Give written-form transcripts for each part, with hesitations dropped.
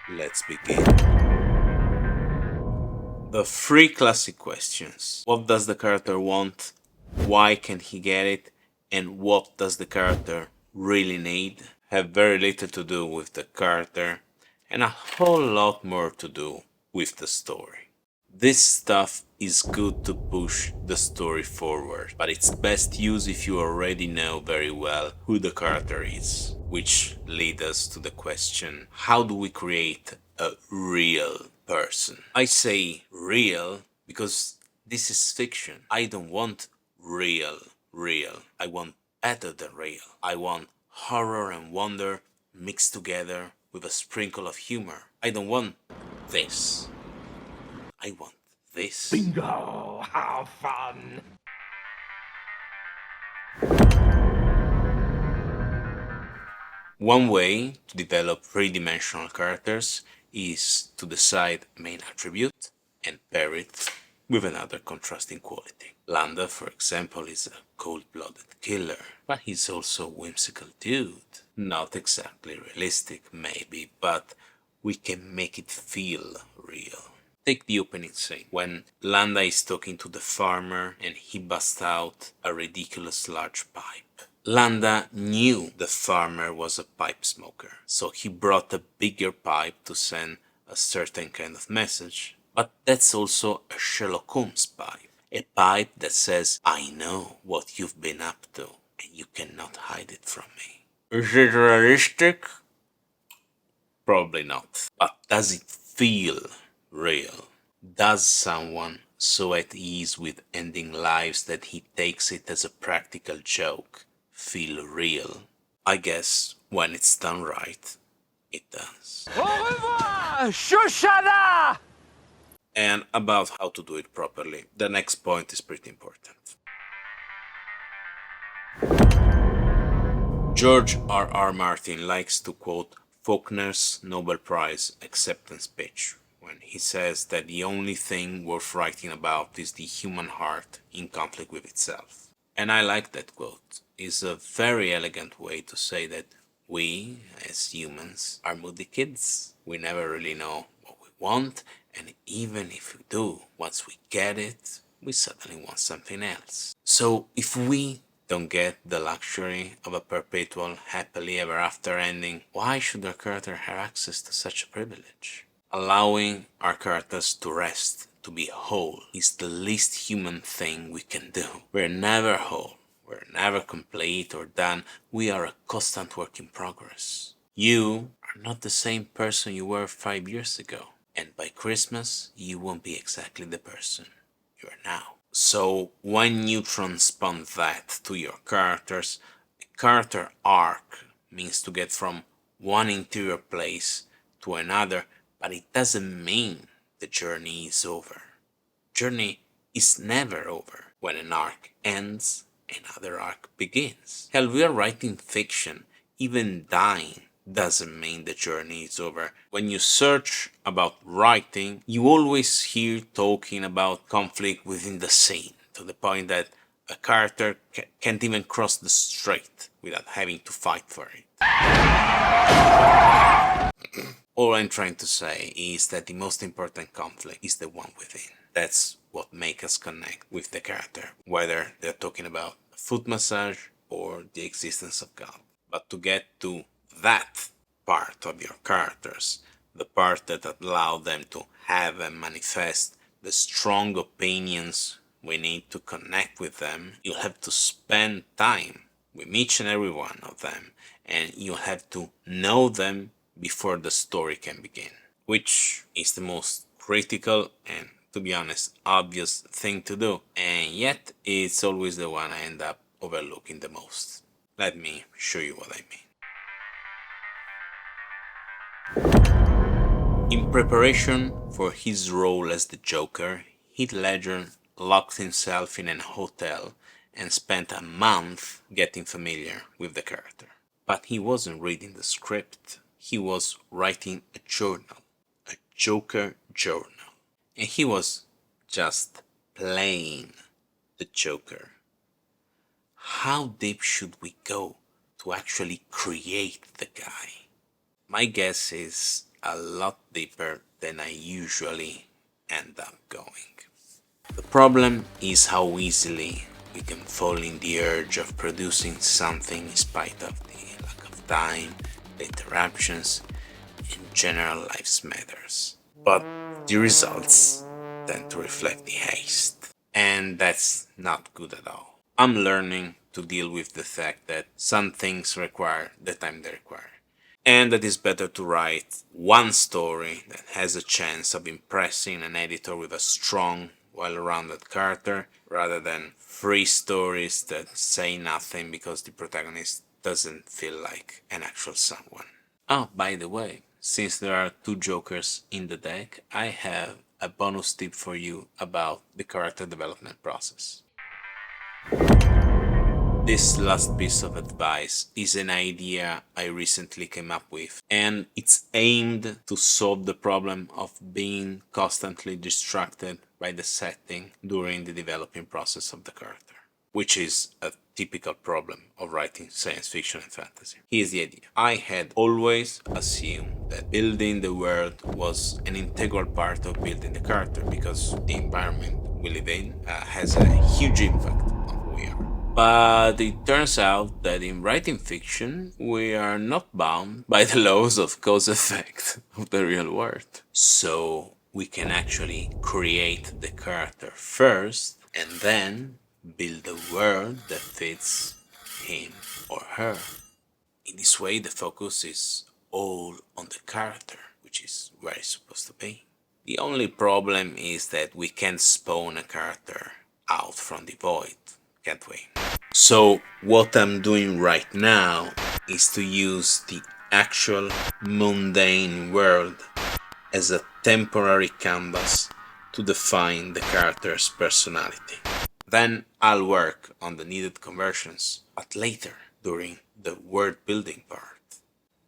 Let's begin. The three classic questions. What does the character want? Why can't he get it? And what does the character really need? Have very little to do with the character and a whole lot more to do with the story. This stuff is good to push the story forward, but it's best used if you already know very well who the character is. Which leads us to the question, how do we create a real person? I say real because this is fiction. I don't want real. I want better than real. I want horror and wonder mixed together with a sprinkle of humor. I don't want this. I want this. Bingo! How fun! One way to develop three-dimensional characters is to decide a main attribute and pair it with another contrasting quality. Landa, for example, is a cold-blooded killer, but he's also a whimsical dude. Not exactly realistic, maybe, but we can make it feel real. Take the opening scene, when Landa is talking to the farmer and he busts out a ridiculous large pipe. Landa knew the farmer was a pipe smoker, so he brought a bigger pipe to send a certain kind of message. But that's also a Sherlock Holmes pipe. A pipe that says, I know what you've been up to, and you cannot hide it from me. Is it realistic? Probably not. But does it feel real? Does someone so at ease with ending lives that he takes it as a practical joke feel real? I guess when it's done right, it does. Au revoir, Shoshana! And about how to do it properly, the next point is pretty important. George R. Martin likes to quote Faulkner's Nobel Prize acceptance speech when he says that the only thing worth writing about is the human heart in conflict with itself. And I like that quote. It's a very elegant way to say that we, as humans, are moody kids. We never really know what we want, and even if we do, once we get it, we suddenly want something else. So if we don't get the luxury of a perpetual happily ever after ending, why should our character have access to such a privilege? Allowing our characters to rest, to be whole, is the least human thing we can do. We're never whole. We're never complete or done. We are a constant work in progress. You are not the same person you were 5 years ago. And by Christmas, you won't be exactly the person you are now. So when you transpond that to your characters, a character arc means to get from one interior place to another, but it doesn't mean the journey is over. Journey is never over. When an arc ends, another arc begins. Hell, we are writing fiction. Even dying doesn't mean the journey is over. When you search about writing, you always hear talking about conflict within the scene, to the point that a character can't even cross the street without having to fight for it. All I'm trying to say is that the most important conflict is the one within. That's what makes us connect with the character, whether they're talking about a foot massage or the existence of God. But to get to that part of your characters, the part that allow them to have and manifest the strong opinions we need to connect with them, you'll have to spend time with each and every one of them, and you'll have to know them before the story can begin, which is the most critical and, to be honest, obvious thing to do, and yet it's always the one I end up overlooking the most. Let me show you what I mean. In preparation for his role as the Joker, Heath Ledger locked himself in a hotel and spent a month getting familiar with the character. But he wasn't reading the script, he was writing a journal, a Joker journal. And he was just playing the Joker. How deep should we go to actually create the guy? My guess is a lot deeper than I usually end up going. The problem is how easily we can fall in the urge of producing something in spite of the lack of time, the interruptions, and general life's matters. But the results tend to reflect the haste, and that's not good at all. I'm learning to deal with the fact that some things require the time they require, and that it's better to write one story that has a chance of impressing an editor with a strong, well-rounded character, rather than three stories that say nothing because the protagonist doesn't feel like an actual someone. Oh, by the way, since there are two jokers in the deck, I have a bonus tip for you about the character development process. This last piece of advice is an idea I recently came up with, and it's aimed to solve the problem of being constantly distracted by the setting during the developing process of the character, which is a typical problem of writing science fiction and fantasy. Here's the idea. I had always assumed that building the world was an integral part of building the character because the environment we live in has a huge impact on who we are. But it turns out that in writing fiction, we are not bound by the laws of cause effect of the real world. So we can actually create the character first and then build a world that fits him or her. In this way, the focus is all on the character, which is where it's supposed to be. The only problem is that we can't spawn a character out from the void, can't we? So what I'm doing right now is to use the actual mundane world as a temporary canvas to define the character's personality. Then I'll work on the needed conversions, but later, during the world building part.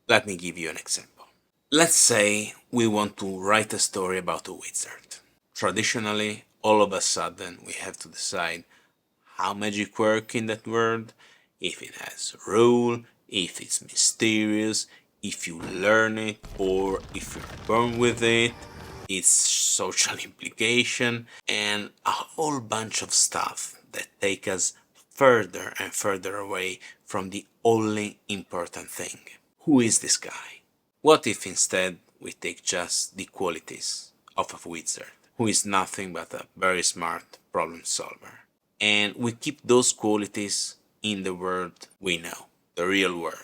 Let me give you an example. Let's say we want to write a story about a wizard. Traditionally, all of a sudden, we have to decide how magic works in that world, if it has a rule, if it's mysterious, if you learn it or if you're born with it, its social implication, and a whole bunch of stuff that take us further and further away from the only important thing. Who is this guy? What if instead we take just the qualities of a wizard, who is nothing but a very smart problem solver? And we keep those qualities in the world we know, the real world.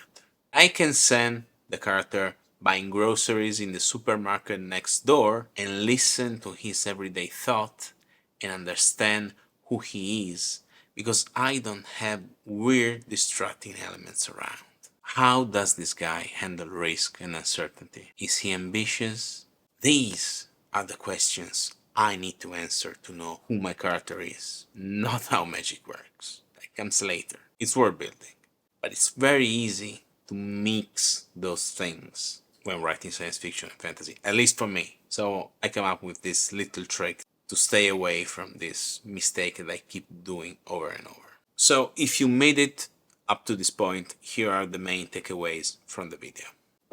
I can send the character buying groceries in the supermarket next door and listen to his everyday thought and understand who he is because I don't have weird distracting elements around. How does this guy handle risk and uncertainty? Is he ambitious? These are the questions I need to answer to know who my character is, not how magic works. That comes later. It's world building. But it's very easy to mix those things when writing science fiction and fantasy, at least for me. So I come up with this little trick to stay away from this mistake that I keep doing over and over. So if you made it up to this point, here are the main takeaways from the video.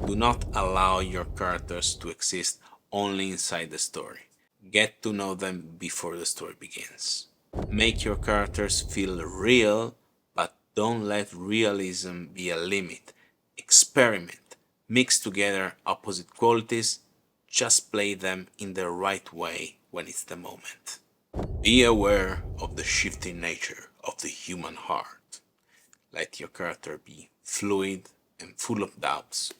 Do not allow your characters to exist only inside the story. Get to know them before the story begins. Make your characters feel real, but don't let realism be a limit. Experiment. Mix together opposite qualities. Just play them in the right way when it's the moment. Be aware of the shifting nature of the human heart. Let your character be fluid and full of doubts,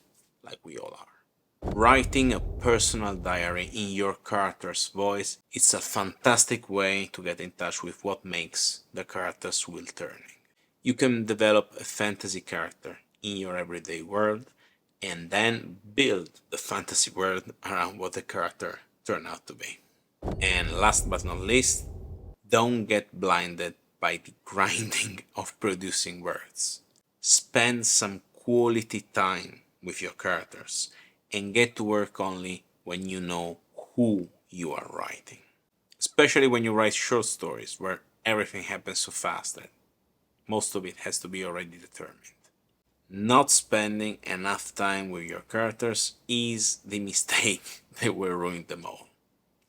like we all are. Writing a personal diary in your character's voice is a fantastic way to get in touch with what makes the character's wheel turning. You can develop a fantasy character in your everyday world and then build the fantasy world around what the character turned out to be. And last but not least, don't get blinded by the grinding of producing words. Spend some quality time with your characters and get to work only when you know who you are writing. Especially when you write short stories where everything happens so fast that most of it has to be already determined. not spending enough time with your characters is the mistake that will ruin them all.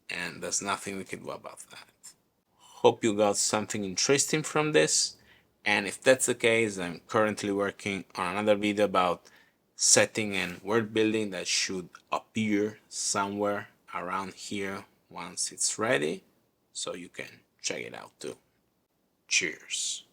And there's nothing we can do about that. Hope you got something interesting from this. And if that's the case, I'm currently working on another video about setting and world building that should appear somewhere around here once it's ready, so you can check it out too. Cheers.